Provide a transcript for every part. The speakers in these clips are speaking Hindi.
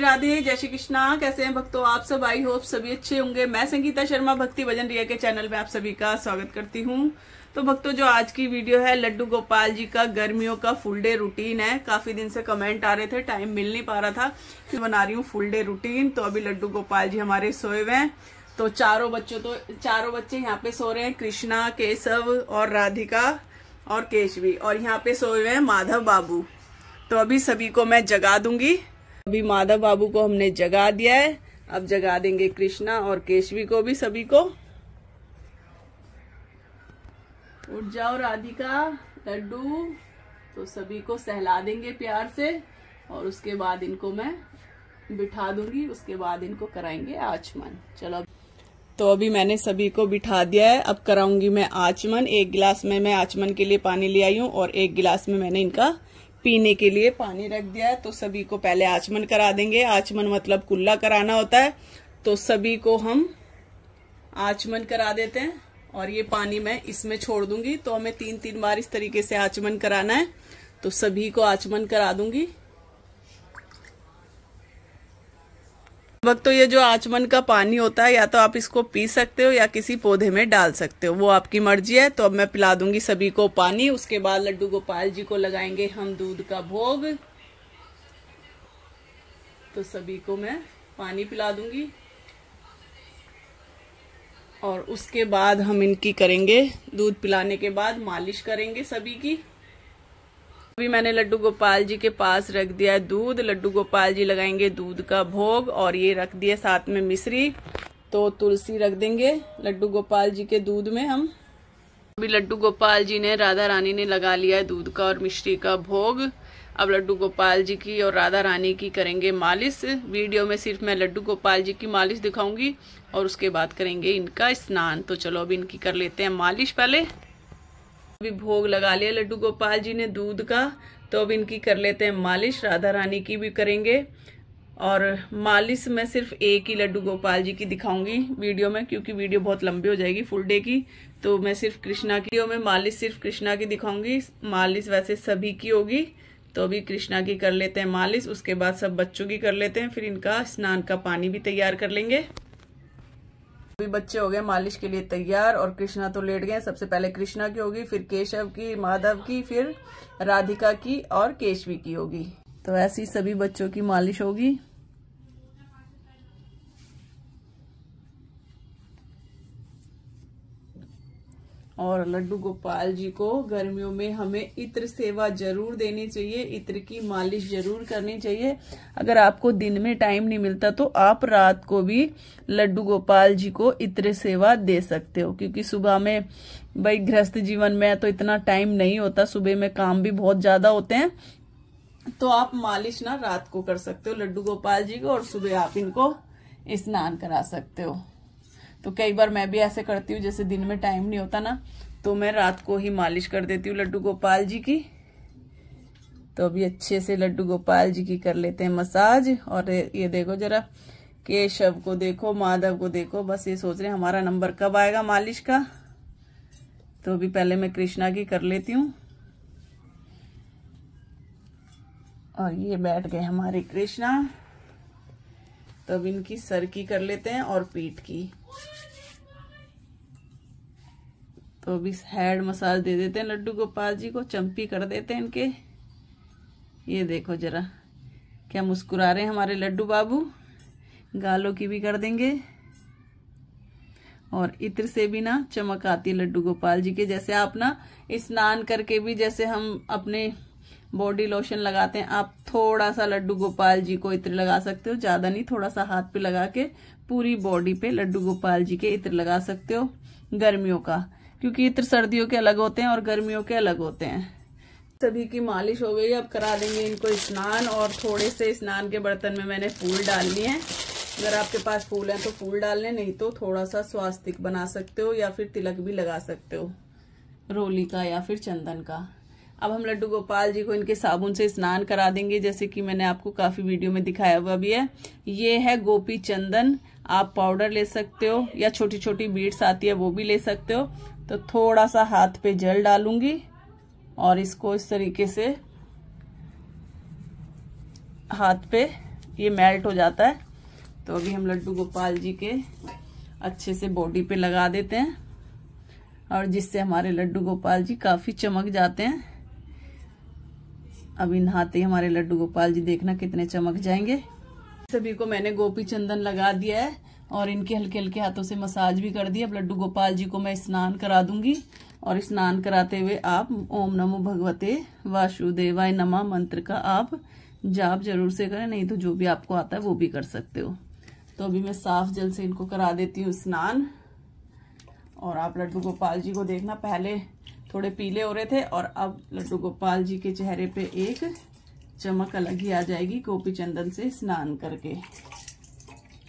राधे, जय श्री कृष्णा। कैसे हैं भक्तों आप सब? आई होप सभी अच्छे होंगे। मैं संगीता शर्मा भक्ति भजन रिया के चैनल में आप सभी का स्वागत करती हूँ। तो भक्तों, जो आज की वीडियो है लड्डू गोपाल जी का गर्मियों का फुल डे रूटीन है। काफी दिन से कमेंट आ रहे थे, टाइम मिल नहीं पा रहा था कि बना रही हूँ फुल डे रूटीन। तो अभी लड्डू गोपाल जी हमारे सोए हुए हैं। तो चारों बच्चे यहाँ पे सो रहे हैं, कृष्णा, केशव और राधिका और केशवी, और यहाँ पे सोए हुए हैं माधव बाबू। तो अभी सभी को मैं जगा दूंगी। अभी माधव बाबू को हमने जगा दिया है, अब जगा देंगे कृष्णा और केशवी को भी, सभी को। उठ जाओ राधिका, लड्डू। तो सभी को सहला देंगे प्यार से और उसके बाद इनको मैं बिठा दूंगी। उसके बाद इनको कराएंगे आचमन। चलो, तो अभी मैंने सभी को बिठा दिया है, अब कराऊंगी मैं आचमन। एक गिलास में मैं आचमन के लिए पानी ले आई हूँ और एक गिलास में मैंने इनका पीने के लिए पानी रख दिया है। तो सभी को पहले आचमन करा देंगे। आचमन मतलब कुल्ला कराना होता है। तो सभी को हम आचमन करा देते हैं और ये पानी मैं इसमें छोड़ दूंगी। तो हमें 3-3 बार इस तरीके से आचमन कराना है। तो सभी को आचमन करा दूंगी। तो ये जो आचमन का पानी होता है, या तो आप इसको पी सकते हो या किसी पौधे में डाल सकते हो, वो आपकी मर्जी है। तो अब मैं पिला दूंगी सभी को पानी। उसके बाद लड्डू गोपाल जी को लगाएंगे हम दूध का भोग। तो सभी को मैं पानी पिला दूंगी और उसके बाद हम इनकी करेंगे, दूध पिलाने के बाद मालिश करेंगे सभी की। अभी मैंने लड्डू गोपाल जी के पास रख दिया है दूध। लड्डू गोपाल जी लगाएंगे दूध का भोग और ये रख दिया साथ में मिश्री। तो तुलसी रख देंगे लड्डू गोपाल जी के दूध में हम। अभी लड्डू गोपाल जी ने, राधा रानी ने लगा लिया है दूध का और मिश्री का भोग। अब लड्डू गोपाल जी की और राधा रानी की करेंगे मालिश। वीडियो में सिर्फ मैं लड्डू गोपाल जी की मालिश दिखाऊंगी और उसके बाद करेंगे इनका स्नान। तो चलो अभी इनकी कर लेते हैं मालिश पहले। अभी भोग लगा लिया लड्डू गोपाल जी ने दूध का, तो अब इनकी कर लेते हैं मालिश। राधा रानी की भी करेंगे और मालिश मैं सिर्फ एक ही लड्डू गोपाल जी की दिखाऊंगी वीडियो में, क्योंकि वीडियो बहुत लंबी हो जाएगी फुल डे की। तो मैं सिर्फ कृष्णा की में मालिश सिर्फ कृष्णा की दिखाऊंगी। मालिश वैसे सभी की होगी। तो अभी कृष्णा की कर लेते हैं मालिश, उसके बाद सब बच्चों की कर लेते हैं, फिर इनका स्नान का पानी भी तैयार कर लेंगे। अभी बच्चे हो गए मालिश के लिए तैयार और कृष्णा तो लेट गए। सबसे पहले कृष्णा की होगी, फिर केशव की, माधव की, फिर राधिका की और केशवी की होगी। तो ऐसी सभी बच्चों की मालिश होगी। और लड्डू गोपाल जी को गर्मियों में हमें इत्र सेवा जरूर देनी चाहिए, इत्र की मालिश जरूर करनी चाहिए। अगर आपको दिन में टाइम नहीं मिलता तो आप रात को भी लड्डू गोपाल जी को इत्र सेवा दे सकते हो, क्योंकि सुबह में भाई गृहस्थ जीवन में तो इतना टाइम नहीं होता, सुबह में काम भी बहुत ज्यादा होते हैं। तो आप मालिश ना रात को कर सकते हो लड्डू गोपाल जी को और सुबह आप इनको स्नान करा सकते हो। तो कई बार मैं भी ऐसे करती हूँ, जैसे दिन में टाइम नहीं होता ना, तो मैं रात को ही मालिश कर देती हूँ लड्डू गोपाल जी की। तो अभी अच्छे से लड्डू गोपाल जी की कर लेते हैं मसाज। और ये देखो जरा, केशव को देखो, माधव को देखो, बस ये सोच रहे हैं हमारा नंबर कब आएगा मालिश का। तो अभी पहले मैं कृष्णा की कर लेती हूँ और ये बैठ गए हमारे कृष्णा। तो अब इनकी सर की कर लेते हैं और पीठ की। तो अभी हेड मसाज दे देते हैं लड्डू गोपाल जी को, चंपी कर देते हैं इनके। ये देखो जरा क्या मुस्कुरा रहे हैं हमारे लड्डू बाबू। गालों की भी कर देंगे और इत्र से भी ना चमक आती है लड्डू गोपाल जी के। जैसे आप ना स्नान करके भी, जैसे हम अपने बॉडी लोशन लगाते हैं, आप थोड़ा सा लड्डू गोपाल जी को इत्र लगा सकते हो, ज्यादा नहीं, थोड़ा सा हाथ पे लगा के पूरी बॉडी पे लड्डू गोपाल जी के इत्र लगा सकते हो गर्मियों का, क्योंकि इत्र सर्दियों के अलग होते हैं और गर्मियों के अलग होते हैं। सभी की मालिश हो गई, अब करा देंगे इनको स्नान। और थोड़े से स्नान के बर्तन में मैंने फूल डाल लिए हैं। अगर आपके पास फूल है तो फूल डाल लें, नहीं तो थोड़ा सा स्वास्तिक बना सकते हो या फिर तिलक भी लगा सकते हो, रोली का या फिर चंदन का। अब हम लड्डू गोपाल जी को इनके साबुन से स्नान करा देंगे, जैसे कि मैंने आपको काफी वीडियो में दिखाया हुआ भी है। ये है गोपी चंदन, आप पाउडर ले सकते हो या छोटी छोटी बीड्स आती है वो भी ले सकते हो। तो थोड़ा सा हाथ पे जल डालूंगी और इसको इस तरीके से हाथ पे ये मेल्ट हो जाता है। तो अभी हम लड्डू गोपाल जी के अच्छे से बॉडी पे लगा देते हैं, और जिससे हमारे लड्डू गोपाल जी काफी चमक जाते हैं। अभी नहाते ही हमारे लड्डू गोपाल जी देखना कितने चमक जाएंगे। सभी को मैंने गोपी चंदन लगा दिया है और इनके हल्के हल्के हाथों से मसाज भी कर दी। अब लड्डू गोपाल जी को मैं स्नान करा दूंगी, और स्नान कराते हुए आप ओम नमो भगवते वासुदेवाय नमः मंत्र का आप जाप जरूर से करें, नहीं तो जो भी आपको आता है वो भी कर सकते हो। तो अभी मैं साफ जल से इनको करा देती हूँ स्नान। और आप लड्डू गोपाल जी को देखना, पहले थोड़े पीले हो रहे थे और अब लड्डू गोपाल जी के चेहरे पे एक चमक अलग ही आ जाएगी गोपी चंदन से स्नान करके।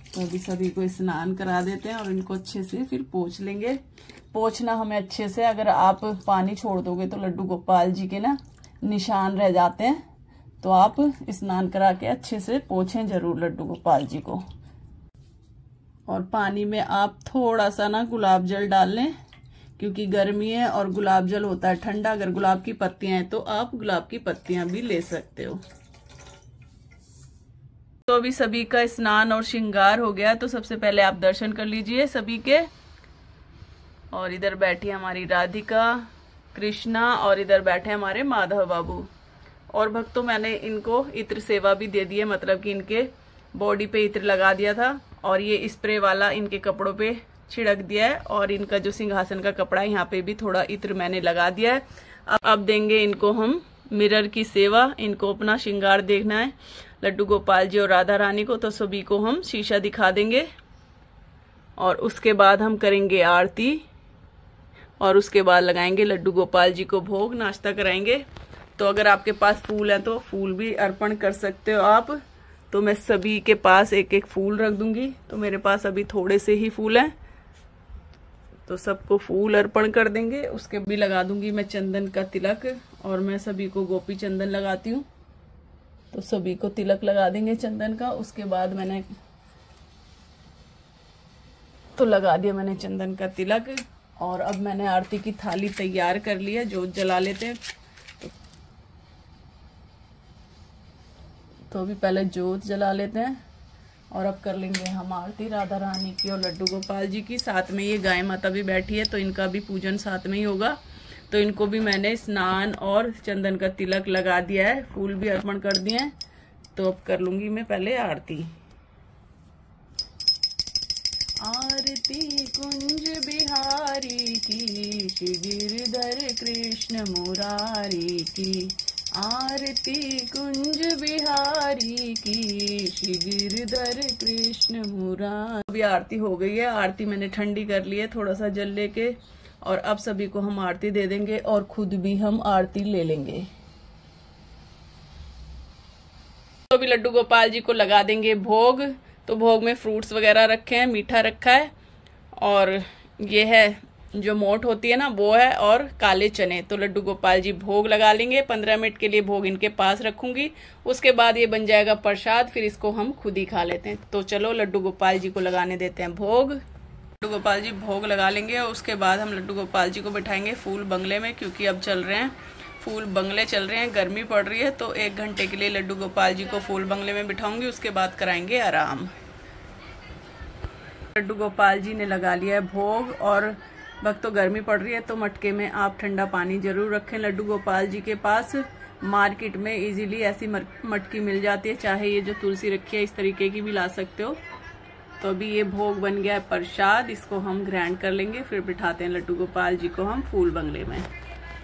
तो अभी सभी को स्नान करा देते हैं और इनको अच्छे से फिर पोंछ लेंगे। पोंछना हमें अच्छे से, अगर आप पानी छोड़ दोगे तो लड्डू गोपाल जी के ना निशान रह जाते हैं। तो आप स्नान करा के अच्छे से पोंछें जरूर लड्डू गोपाल जी को। और पानी में आप थोड़ा सा ना गुलाब जल डाल लें, क्योंकि गर्मी है और गुलाब जल होता है ठंडा। अगर गुलाब की पत्तियां हैं तो आप गुलाब की पत्तियां भी ले सकते हो। तो अभी सभी का स्नान और श्रृंगार हो गया, तो सबसे पहले आप दर्शन कर लीजिए सभी के। और इधर बैठी हमारी राधिका, कृष्णा, और इधर बैठे हमारे माधव बाबू। और भक्तों, मैंने इनको इत्र सेवा भी दे दी है, मतलब कि इनके बॉडी पे इत्र लगा दिया था और ये स्प्रे वाला इनके कपड़ों पे छिड़क दिया है। और इनका जो सिंहासन का कपड़ा है यहाँ पे भी थोड़ा इत्र मैंने लगा दिया है। अब देंगे इनको हम मिरर की सेवा। इनको अपना श्रृंगार देखना है लड्डू गोपाल जी और राधा रानी को, तो सभी को हम शीशा दिखा देंगे। और उसके बाद हम करेंगे आरती, और उसके बाद लगाएंगे लड्डू गोपाल जी को भोग, नाश्ता कराएंगे। तो अगर आपके पास फूल है तो फूल भी अर्पण कर सकते हो आप। तो मैं सभी के पास एक एक फूल रख दूंगी। तो मेरे पास अभी थोड़े से ही फूल हैं, तो सबको फूल अर्पण कर देंगे। उसके भी लगा दूंगी मैं चंदन का तिलक, और मैं सभी को गोपी चंदन लगाती हूँ, तो सभी को तिलक लगा देंगे चंदन का। उसके बाद मैंने तो लगा दिया मैंने चंदन का तिलक। और अब मैंने आरती की थाली तैयार कर ली है, जोत जला लेते हैं। तो अभी पहले जोत जला लेते हैं, और अब कर लेंगे हम आरती राधा रानी की और लड्डू गोपाल जी की। साथ में ये गाय माता भी बैठी है, तो इनका भी पूजन साथ में ही होगा। तो इनको भी मैंने स्नान और चंदन का तिलक लगा दिया है, फूल भी अर्पण कर दिए हैं। तो अब कर लूंगी मैं पहले आरती। आरती कुंज बिहारी की, श्री गिरधर कृष्ण मुरारी की। आरती कुंज बिहारी की, श्री गिरधर कृष्ण मुरारी। अभी आरती हो गई है। आरती मैंने ठंडी कर ली है थोड़ा सा जल लेके, और अब सभी को हम आरती दे देंगे और खुद भी हम आरती ले लेंगे। तो अभी लड्डू गोपाल जी को लगा देंगे भोग। तो भोग में फ्रूट्स वगैरह रखे हैं, मीठा रखा है, और ये है जो मोट होती है ना वो है, और काले चने। तो लड्डू गोपाल जी भोग लगा लेंगे। 15 मिनट के लिए भोग इनके पास रखूंगी। उसके बाद ये बन जाएगा प्रसाद, फिर इसको हम खुद ही खा लेते हैं। तो चलो लड्डू गोपाल जी को लगाने देते हैं भोग। लड्डू गोपाल जी भोग लगा लेंगे, और उसके बाद हम लड्डू गोपाल जी को बिठाएंगे फूल बंगले में, क्योंकि अब चल रहे हैं फूल बंगले चल रहे हैं, गर्मी पड़ रही है। तो 1 घंटे के लिए लड्डू गोपाल जी को फूल बंगले में बिठाऊंगी, उसके बाद कराएंगे आराम। लड्डू गोपाल जी ने लगा लिया है भोग, और वक्त तो गर्मी पड़ रही है, तो मटके में आप ठंडा पानी जरूर रखें लड्डू गोपाल जी के पास। मार्केट में इजीली ऐसी मटकी मिल जाती है, चाहे ये जो तुलसी रखी है इस तरीके की भी ला सकते हो। तो अभी ये भोग बन गया है प्रसाद, इसको हम ग्राइंड कर लेंगे, फिर बिठाते हैं लड्डू गोपाल जी को हम फूल बंगले में।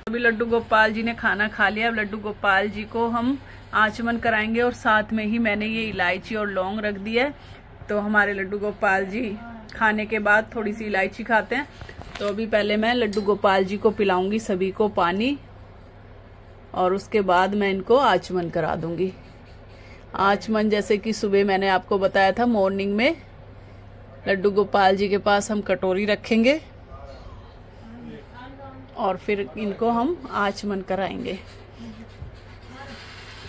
अभी लड्डू गोपाल जी ने खाना खा लिया। अब लड्डू गोपाल जी को हम आचमन कराएंगे, और साथ में ही मैंने ये इलायची और लौंग रख दी है। तो हमारे लड्डू गोपाल जी खाने के बाद थोड़ी सी इलायची खाते हैं। तो अभी पहले मैं लड्डू गोपाल जी को पिलाऊंगी सभी को पानी, और उसके बाद मैं इनको आचमन करा दूंगी। आचमन जैसे कि सुबह मैंने आपको बताया था, मॉर्निंग में लड्डू गोपाल जी के पास हम कटोरी रखेंगे और फिर इनको हम आचमन कराएंगे।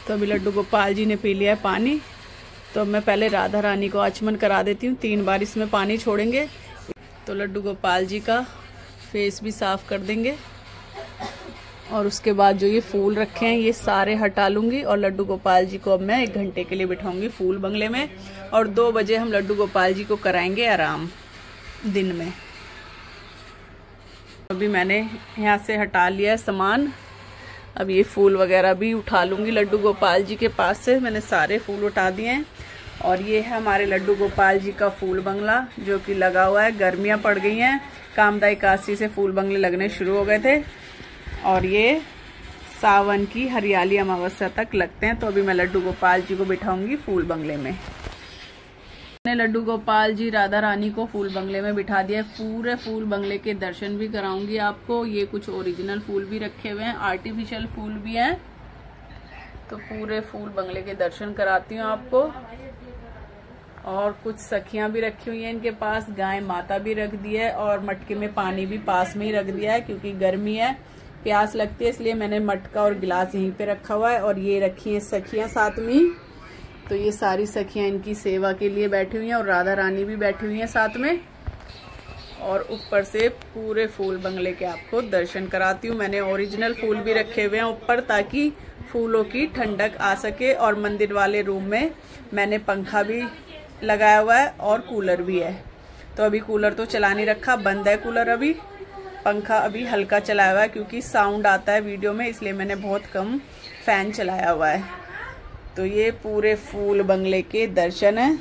तो अभी लड्डू गोपाल जी ने पी लिया है पानी। तो मैं पहले राधा रानी को आचमन करा देती हूँ, 3 बार इसमें पानी छोड़ेंगे। तो लड्डू गोपाल जी का फेस भी साफ कर देंगे। और उसके बाद जो ये फूल रखे हैं ये सारे हटा लूंगी और लड्डू गोपाल जी को अब मैं 1 घंटे के लिए बिठाऊंगी फूल बंगले में, और 2 बजे हम लड्डू गोपाल जी को कराएंगे आराम दिन में। अभी मैंने यहाँ से हटा लिया है सामान, अब ये फूल वगैरह भी उठा लूंगी लड्डू गोपाल जी के पास से। मैंने सारे फूल उठा दिए हैं और ये है हमारे लड्डू गोपाल जी का फूल बंगला जो कि लगा हुआ है। गर्मियाँ पड़ गई हैं, कामदा एकादशी से फूल बंगले लगने शुरू हो गए थे और ये सावन की हरियाली अमावस्या तक लगते हैं। तो अभी मैं लड्डू गोपाल जी को बिठाऊंगी फूल बंगले में। मैंने लड्डू गोपाल जी राधा रानी को फूल बंगले में बिठा दिया। पूरे फूल बंगले के दर्शन भी कराऊंगी आपको। ये कुछ ओरिजिनल फूल भी रखे हुए हैं, आर्टिफिशियल फूल भी हैं, तो पूरे फूल बंगले के दर्शन कराती हूँ आपको। और कुछ सखियां भी रखी हुई हैं इनके पास, गाय माता भी रख दी है और मटके में पानी भी पास में ही रख दिया है क्योंकि गर्मी है, प्यास लगती है, इसलिए मैंने मटका और गिलास यहीं पे रखा हुआ है। और ये रखी है सखियां साथ में, तो ये सारी सखियां इनकी सेवा के लिए बैठी हुई हैं और राधा रानी भी बैठी हुई हैं साथ में। और ऊपर से पूरे फूल बंगले के आपको दर्शन कराती हूँ। मैंने ओरिजिनल फूल भी रखे हुए हैं ऊपर ताकि फूलों की ठंडक आ सके। और मंदिर वाले रूम में मैंने पंखा भी लगाया हुआ है और कूलर भी है। तो अभी कूलर तो चला नहीं रखा, बंद है कूलर अभी। पंखा अभी हल्का चलाया हुआ है क्योंकि साउंड आता है वीडियो में, इसलिए मैंने बहुत कम फैन चलाया हुआ है। तो ये पूरे फूल बंगले के दर्शन है।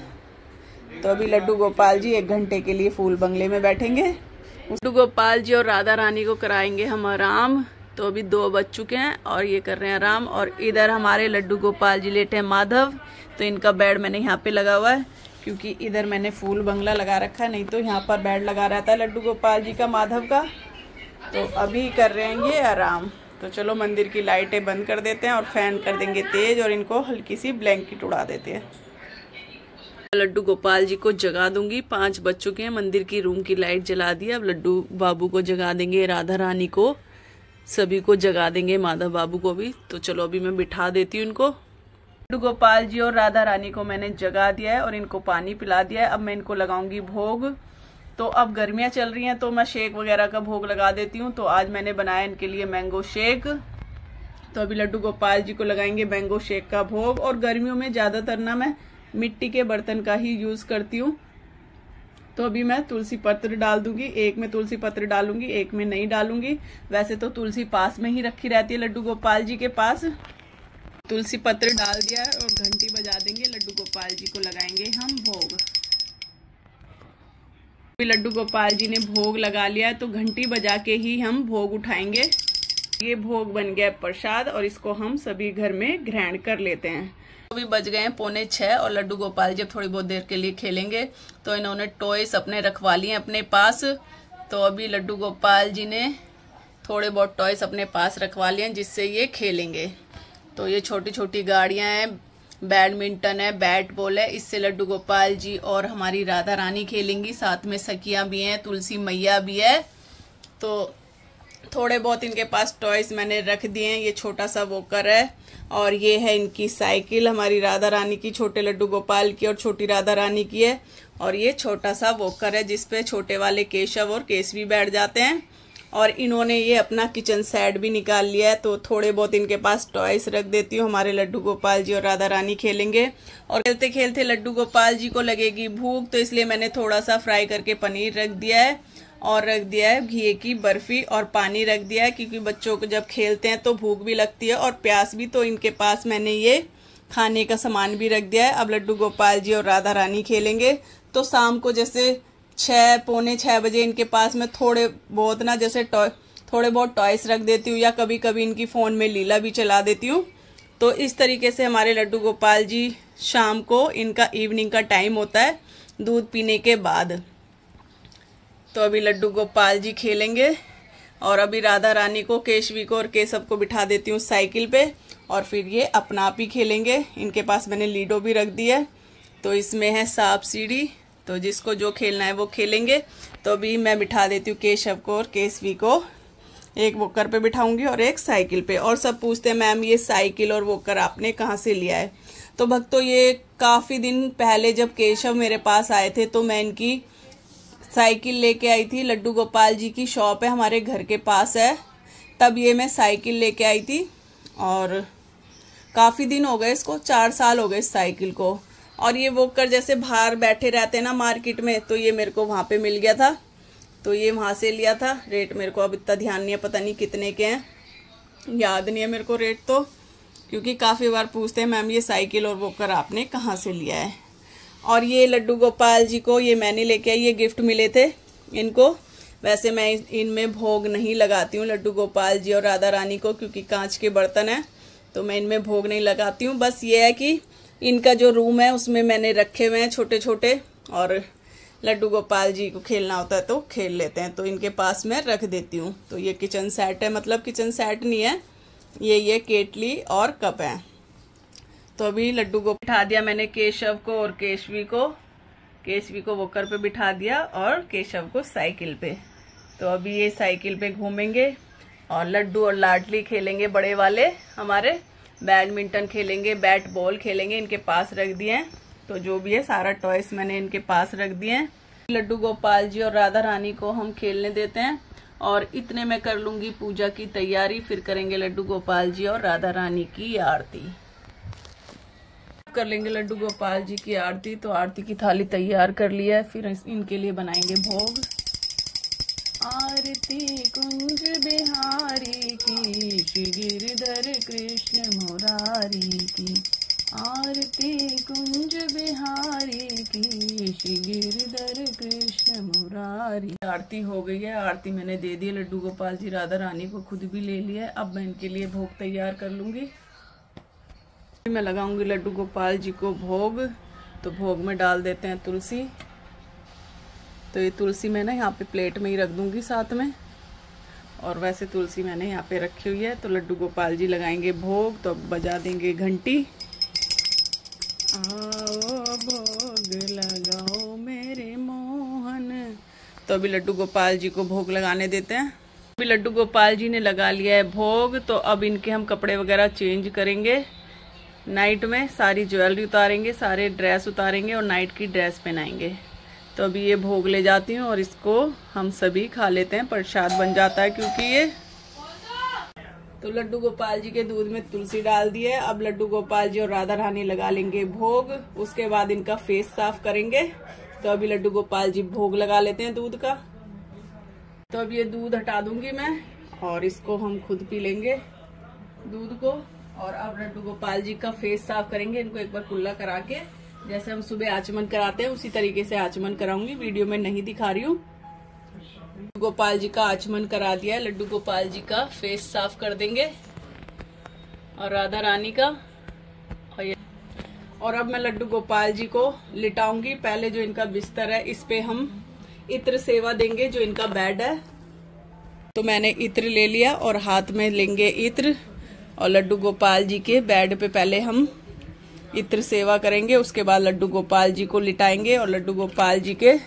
तो अभी लड्डू गोपाल जी 1 घंटे के लिए फूल बंगले में बैठेंगे। लड्डू गोपाल जी और राधा रानी को कराएंगे हम आराम। तो अभी 2 बज चुके हैं और ये कर रहे हैं आराम। और इधर हमारे लड्डू गोपाल जी लेटे हैं माधव, तो इनका बेड मैंने यहाँ पे लगा हुआ है क्योंकि इधर मैंने फूल बंगला लगा रखा है, नहीं तो यहाँ पर बेड लगा रहता है लड्डू गोपाल जी का, माधव का। तो अभी कर रहे हैं ये आराम। तो चलो मंदिर की लाइटें बंद कर देते हैं और फैन कर देंगे तेज और इनको हल्की सी ब्लैंकेट उड़ा देते हैं। लड्डू गोपाल जी को जगा दूंगी, 5 बज चुके हैं। मंदिर की रूम की लाइट जला दी। अब लड्डू बाबू को जगा देंगे, राधा रानी को, सभी को जगा देंगे, माधव बाबू को भी। तो चलो अभी मैं बिठा देती हूँ इनको। लड्डू गोपाल जी और राधा रानी को मैंने जगा दिया है और इनको पानी पिला दिया है। अब मैं इनको लगाऊंगी भोग। तो अब गर्मियां चल रही हैं तो मैं शेक वगैरह का भोग लगा देती हूँ। तो आज मैंने बनाया इनके लिए मैंगो शेक। तो अभी लड्डू गोपाल जी को लगाएंगे मैंगो शेक का भोग। और गर्मियों में ज्यादातर ना मैं मिट्टी के बर्तन का ही यूज करती हूँ। तो अभी मैं तुलसी पत्र डाल दूंगी, एक में तुलसी पत्र डालूंगी, एक में नहीं डालूंगी। वैसे तो तुलसी पास में ही रखी रहती है लड्डू गोपाल जी के पास। तुलसी पत्र डाल दिया है और घंटी बजा देंगे। लड्डू गोपाल जी को लगाएंगे हम भोग। लड्डू गोपाल जी ने भोग लगा लिया है तो घंटी बजा के ही हम भोग उठाएंगे। ये भोग बन गया प्रसाद और इसको हम सभी घर में ग्रहण कर लेते हैं। अभी बज गए हैं 5:45 और लड्डू गोपाल जी थोड़ी बहुत देर के लिए खेलेंगे। तो इन्होंने टॉयस अपने रखवा लिए अपने पास। तो अभी लड्डू गोपाल जी ने थोड़े बहुत टॉयस अपने पास रखवा लिए जिससे ये खेलेंगे। तो ये छोटी छोटी गाड़ियां हैं, बैडमिंटन है, बैट बॉल है, इससे लड्डू गोपाल जी और हमारी राधा रानी खेलेंगी। साथ में सखियां भी हैं, तुलसी मैया भी है। तो थोड़े बहुत इनके पास टॉयज मैंने रख दिए हैं। ये छोटा सा वॉकर है और ये है इनकी साइकिल, हमारी राधा रानी की, छोटे लड्डू गोपाल की और छोटी राधा रानी की है। और ये छोटा सा वॉकर है जिसपे छोटे वाले केशव और केसवी बैठ जाते हैं। और इन्होंने ये अपना किचन सेट भी निकाल लिया है। तो थोड़े बहुत इनके पास टॉयस रख देती हूँ। हमारे लड्डू गोपाल जी और राधा रानी खेलेंगे। और खेलते खेलते लड्डू गोपाल जी को लगेगी भूख, तो इसलिए मैंने थोड़ा सा फ्राई करके पनीर रख दिया है और रख दिया है घी की बर्फी और पानी रख दिया है, क्योंकि बच्चों को जब खेलते हैं तो भूख भी लगती है और प्यास भी। तो इनके पास मैंने ये खाने का सामान भी रख दिया है। अब लड्डू गोपाल जी और राधा रानी खेलेंगे। तो शाम को जैसे 6, पौने 6 बजे इनके पास में थोड़े बहुत ना जैसे थोड़े बहुत टॉयस रख देती हूँ या कभी कभी इनकी फोन में लीला भी चला देती हूँ। तो इस तरीके से हमारे लड्डू गोपाल जी शाम को, इनका इवनिंग का टाइम होता है दूध पीने के बाद। तो अभी लड्डू गोपाल जी खेलेंगे और अभी राधा रानी को, केशवी को और केशव को बिठा देती हूँ साइकिल पे और फिर ये अपना आप ही खेलेंगे। इनके पास मैंने लीडो भी रख दी है। तो इसमें है सांप सीढ़ी, तो जिसको जो खेलना है वो खेलेंगे। तो अभी मैं बिठा देती हूँ केशव को और केसवी को, एक वॉकर पे बिठाऊंगी और एक साइकिल पे। और सब पूछते हैं मैम ये साइकिल और वॉकर आपने कहाँ से लिया है। तो भक्तों ये काफ़ी दिन पहले जब केशव मेरे पास आए थे तो मैं इनकी साइकिल लेके आई थी। लड्डू गोपाल जी की शॉप है हमारे घर के पास है, तब ये मैं साइकिल लेके आई थी और काफ़ी दिन हो गए इसको, 4 साल हो गए इस साइकिल को। और ये वॉकर जैसे बाहर बैठे रहते हैं ना मार्केट में, तो ये मेरे को वहाँ पे मिल गया था, तो ये वहाँ से लिया था। रेट मेरे को अब इतना ध्यान नहीं है, पता नहीं कितने के हैं, याद नहीं है मेरे को रेट तो, क्योंकि काफ़ी बार पूछते हैं मैम ये साइकिल और वॉकर आपने कहाँ से लिया है। और ये लड्डू गोपाल जी को ये मैंने लेके आई, ये गिफ्ट मिले थे इनको। वैसे मैं इनमें भोग नहीं लगाती हूँ लड्डू गोपाल जी और राधा रानी को, क्योंकि कांच के बर्तन हैं तो मैं इनमें भोग नहीं लगाती हूँ। बस ये है कि इनका जो रूम है उसमें मैंने रखे हुए हैं छोटे छोटे, और लड्डू गोपाल जी को खेलना होता है तो खेल लेते हैं, तो इनके पास मैं रख देती हूँ। तो ये किचन सेट है, मतलब किचन सेट नहीं है ये केटली और कप है। तो अभी लड्डू को बिठा दिया मैंने केशव को और केशवी को वॉकर पे बिठा दिया और केशव को साइकिल पे। तो अभी ये साइकिल पे घूमेंगे और लड्डू और लाडली खेलेंगे बड़े वाले हमारे, बैडमिंटन खेलेंगे, बैट बॉल खेलेंगे। इनके पास रख दिए हैं, तो जो भी है सारा टॉयस मैंने इनके पास रख दिए हैं। लड्डू गोपाल जी और राधा रानी को हम खेलने देते हैं और इतने में कर लूंगी पूजा की तैयारी, फिर करेंगे लड्डू गोपाल जी और राधा रानी की आरती। कर लेंगे लड्डू गोपाल जी की आरती। तो आरती की थाली तैयार कर लिया है, फिर इनके लिए बनाएंगे भोग। आरती कुंज बिहारी की, श्री गिरधर कृष्ण मुरारी की। आरती कुंज बिहारी की, श्री गिरधर कृष्ण मुरारी। आरती हो गई है, आरती मैंने दे दी लड्डू गोपाल जी राधा रानी को, खुद भी ले लिया है। अब मैं इनके लिए भोग तैयार कर लूंगी। मैं लगाऊंगी लड्डू गोपाल जी को भोग। तो भोग में डाल देते हैं तुलसी। तो ये तुलसी मैं ना यहाँ पे प्लेट में ही रख दूंगी साथ में, और वैसे तुलसी मैंने यहाँ पे रखी हुई है। तो लड्डू गोपाल जी लगाएंगे भोग, तो बजा देंगे घंटी। आओ भोग लगाओ मेरे मोहन। तो अभी लड्डू गोपाल जी को भोग लगाने देते हैं। अभी लड्डू गोपाल जी ने लगा लिया है भोग, तो अब इनके हम कपड़े वगैरह चेंज करेंगे। नाइट में सारी ज्वेलरी उतारेंगे, सारे ड्रेस उतारेंगे और नाइट की ड्रेस पहनाएंगे। तो अभी ये भोग ले जाती हूँ और इसको हम सभी खा लेते हैं, प्रसाद बन जाता है क्योंकि ये। तो लड्डू गोपाल जी के दूध में तुलसी डाल दी है। अब लड्डू गोपाल जी और राधा रानी लगा लेंगे भोग, उसके बाद इनका फेस साफ करेंगे। तो अभी लड्डू गोपाल जी भोग लगा लेते हैं दूध का। तो अब ये दूध हटा दूंगी मैं और इसको हम खुद पी लेंगे दूध को। और अब लड्डू गोपाल जी का फेस साफ करेंगे, इनको एक बार कुल्ला करा के, जैसे हम सुबह आचमन कराते हैं उसी तरीके से आचमन कराऊंगी। वीडियो में नहीं दिखा रही हूँ। लड्डू गोपाल जी का आचमन करा दिया है, लड्डू गोपाल जी का फेस साफ कर देंगे और राधा रानी का। और अब मैं लड्डू गोपाल जी को लिटाऊंगी। पहले जो इनका बिस्तर है इस पे हम इत्र सेवा देंगे, जो इनका बेड है। तो मैंने इत्र ले लिया और हाथ में लेंगे इत्र, और लड्डू गोपाल जी के बेड पे पहले हम इत्र सेवा करेंगे। उसके बाद लड्डू गोपाल जी को लिटाएंगे और लड्डू गोपाल जी के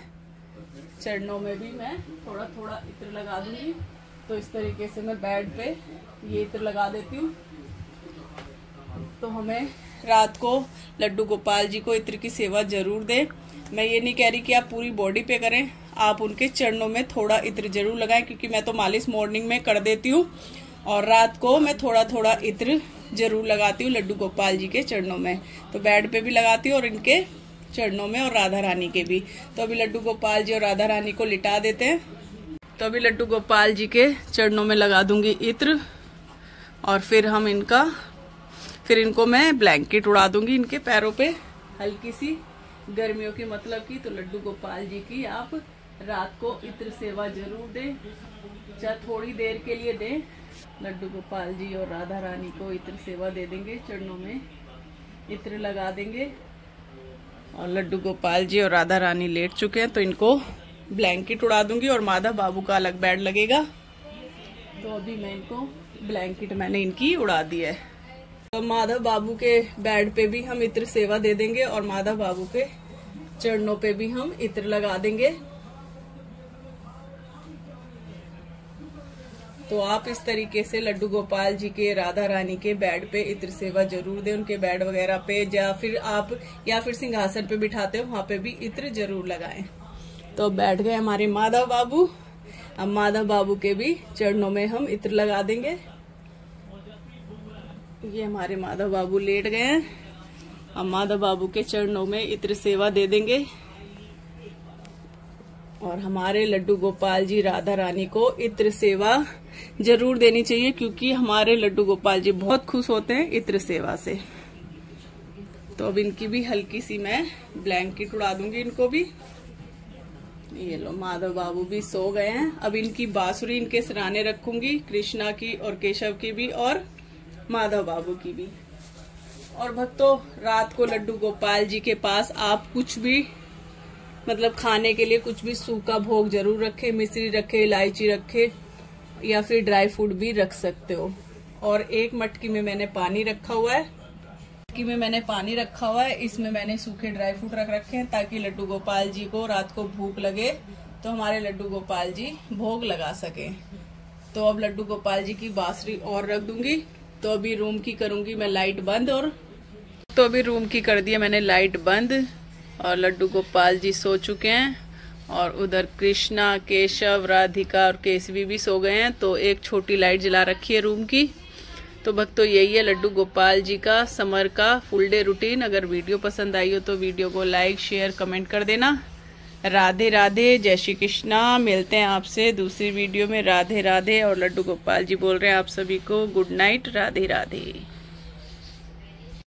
चरणों में भी मैं थोड़ा थोड़ा इत्र लगा दूंगी। तो इस तरीके से मैं बेड पे ये इत्र लगा देती हूँ। तो हमें रात को लड्डू गोपाल जी को इत्र की सेवा जरूर दें। मैं ये नहीं कह रही कि आप पूरी बॉडी पे करें, आप उनके चरणों में थोड़ा इत्र जरूर लगाएं, क्योंकि मैं तो मालिश मॉर्निंग में कर देती हूँ और रात को मैं थोड़ा थोड़ा इत्र जरूर लगाती हूँ लड्डू गोपाल जी के चरणों में। तो बेड पे भी लगाती हूँ और इनके चरणों में और राधा रानी के भी। तो अभी लड्डू गोपाल जी और राधा रानी को लिटा देते हैं। तो अभी लड्डू गोपाल जी के चरणों में लगा दूंगी इत्र और फिर इनको मैं ब्लैंकेट उड़ा दूंगी इनके पैरों पे, हल्की सी गर्मियों की मतलब की। तो लड्डू गोपाल जी की आप रात को इत्र सेवा जरूर दें, चाहे थोड़ी देर के लिए दें। लड्डू गोपाल जी और राधा रानी को इत्र सेवा दे देंगे, चरणों में इत्र लगा देंगे। और लड्डू गोपाल जी और राधा रानी लेट चुके हैं, तो इनको ब्लैंकेट उड़ा दूंगी और माधव बाबू का अलग बेड लगेगा। तो अभी मैं इनको ब्लैंकेट मैंने इनकी उड़ा दी है। तो माधव बाबू के बेड पे भी हम इत्र सेवा दे देंगे और माधव बाबू के चरणों पे भी हम इत्र लगा देंगे। तो आप इस तरीके से लड्डू गोपाल जी के, राधा रानी के बेड पे इत्र सेवा जरूर दें। उनके बेड वगैरह पे या फिर सिंहासन पे बिठाते हो वहां पे भी इत्र जरूर लगाएं। तो बैठ गए हमारे माधव बाबू। अब माधव बाबू के भी चरणों में हम इत्र लगा देंगे। ये हमारे माधव बाबू लेट गए हैं। हम माधव बाबू के चरणों में इत्र सेवा दे देंगे। और हमारे लड्डू गोपाल जी राधा रानी को इत्र सेवा जरूर देनी चाहिए, क्योंकि हमारे लड्डू गोपाल जी बहुत खुश होते हैं इत्र सेवा से। तो अब इनकी भी हल्की सी मैं ब्लैंकेट उड़ा दूंगी इनको भी। ये लो, माधव बाबू भी सो गए हैं। अब इनकी बांसुरी इनके सिराने रखूंगी, कृष्णा की और केशव की भी और माधव बाबू की भी। और भक्तों, रात को लड्डू गोपाल जी के पास आप कुछ भी मतलब खाने के लिए कुछ भी सूखा भोग जरूर रखे, मिश्री रखे, इलायची रखे या फिर ड्राई फ्रूट भी रख सकते हो। और एक मटकी में मैंने पानी रखा हुआ है, इसमें मैंने सूखे ड्राई फ्रूट रख रखे हैं ताकि लड्डू गोपाल जी को रात को भूख लगे तो हमारे लड्डू गोपाल जी भोग लगा सके। तो अब लड्डू गोपाल जी की बांसुरी और रख दूंगी। तो अभी रूम की करूंगी मैं लाइट बंद। और तो अभी रूम की कर दिया मैंने लाइट बंद और लड्डू गोपाल जी सो चुके हैं। और उधर कृष्णा, केशव, राधिका और केसवी भी सो गए हैं। तो एक छोटी लाइट जला रखी है रूम की। तो भक्तों, यही है लड्डू गोपाल जी का समर का फुल डे रूटीन। अगर वीडियो पसंद आई हो तो वीडियो को लाइक, शेयर, कमेंट कर देना। राधे राधे, जय श्री कृष्णा। मिलते हैं आपसे दूसरी वीडियो में। राधे राधे। और लड्डू गोपाल जी बोल रहे हैं आप सभी को गुड नाइट। राधे राधे।